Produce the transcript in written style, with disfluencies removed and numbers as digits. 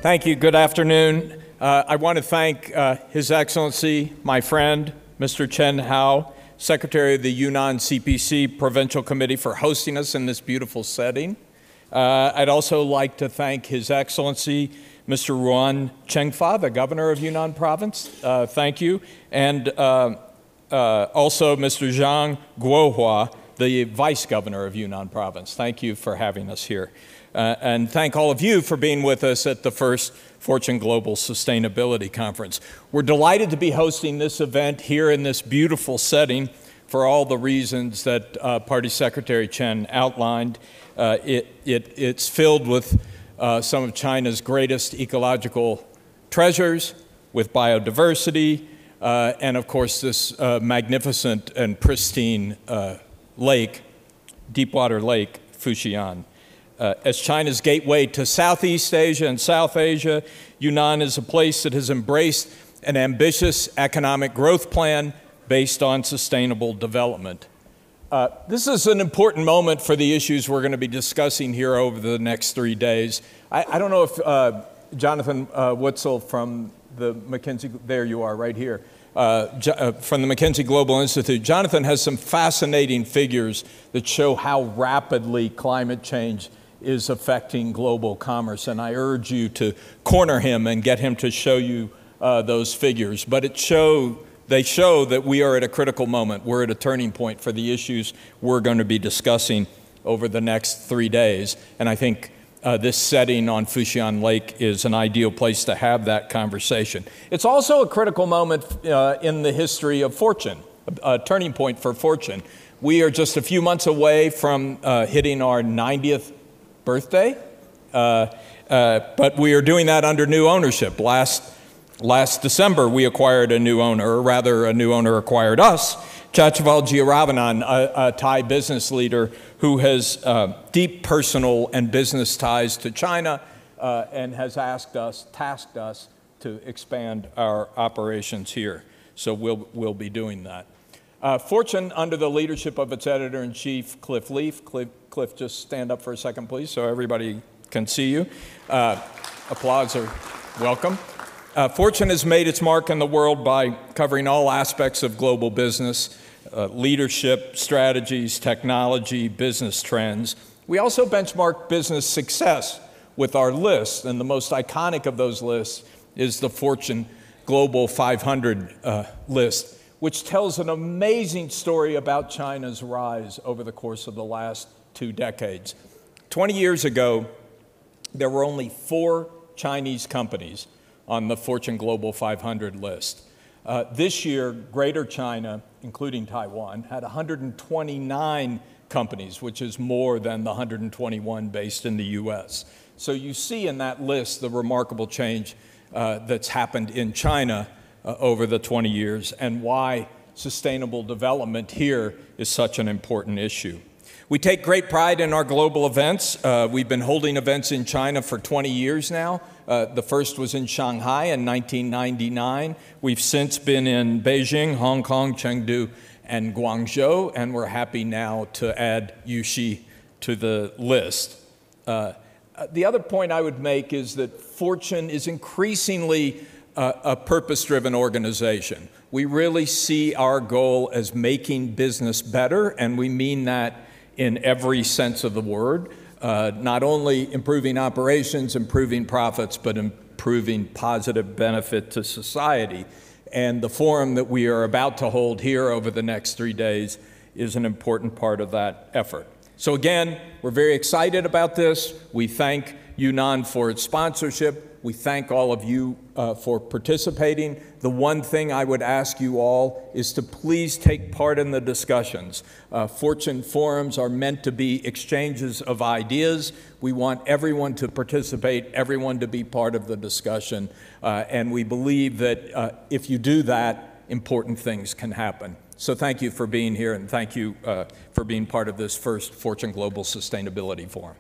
Thank you. Good afternoon. I want to thank His Excellency, my friend, Mr. Chen Hao, Secretary of the Yunnan CPC Provincial Committee, for hosting us in this beautiful setting. I'd also like to thank His Excellency, Mr. Ruan Chengfa, the Governor of Yunnan Province. Thank you. And also Mr. Zhang Guohua, the Vice Governor of Yunnan Province. Thank you for having us here. And thank all of you for being with us at the first Fortune Global Sustainability Conference. We're delighted to be hosting this event here in this beautiful setting for all the reasons that Party Secretary Chen outlined. It's filled with some of China's greatest ecological treasures, with biodiversity, and of course this magnificent and pristine lake, Deepwater Lake, Fujian. As China's gateway to Southeast Asia and South Asia, Yunnan is a place that has embraced an ambitious economic growth plan based on sustainable development. This is an important moment for the issues we're going to be discussing here over the next 3 days. I don't know if Jonathan Witzel from the McKinsey, there you are right here, from the McKinsey Global Institute. Jonathan has some fascinating figures that show how rapidly climate change is affecting global commerce, and I urge you to corner him and get him to show you those figures. But they show that we are at a critical moment. We're at a turning point for the issues we're going to be discussing over the next 3 days, and I think this setting on Fujian Lake is an ideal place to have that conversation. It's also a critical moment in the history of Fortune, a turning point for Fortune. We are just a few months away from hitting our 90th birthday, but we are doing that under new ownership. Last December, we acquired a new owner, or rather a new owner acquired us, Chachaval Jiyaravanan, a Thai business leader who has deep personal and business ties to China and has tasked us to expand our operations here. So we'll be doing that. Fortune, under the leadership of its editor-in-chief, Cliff Leaf. Cliff, just stand up for a second, please, so everybody can see you. Applause are welcome. Fortune has made its mark in the world by covering all aspects of global business, leadership, strategies, technology, business trends. We also benchmark business success with our lists, and the most iconic of those lists is the Fortune Global 500 list, which tells an amazing story about China's rise over the course of the last 2 decades. 20 years ago, there were only 4 Chinese companies on the Fortune Global 500 list. This year, Greater China, including Taiwan, had 129 companies, which is more than the 121 based in the US. So you see in that list the remarkable change that's happened in China over the 20 years and why sustainable development here is such an important issue. We take great pride in our global events. We've been holding events in China for 20 years now. The first was in Shanghai in 1999. We've since been in Beijing, Hong Kong, Chengdu, and Guangzhou, and we're happy now to add Yuxi to the list. The other point I would make is that Fortune is increasingly a purpose-driven organization. We really see our goal as making business better, and we mean that in every sense of the word, not only improving operations, improving profits, but improving positive benefit to society. And the forum that we are about to hold here over the next 3 days is an important part of that effort. So again, we're very excited about this. We thank Yunnan for its sponsorship. We thank all of you for participating. The one thing I would ask you all is to please take part in the discussions. Fortune forums are meant to be exchanges of ideas. We want everyone to participate, everyone to be part of the discussion. And we believe that if you do that, important things can happen. So thank you for being here, and thank you for being part of this first Fortune Global Sustainability Forum.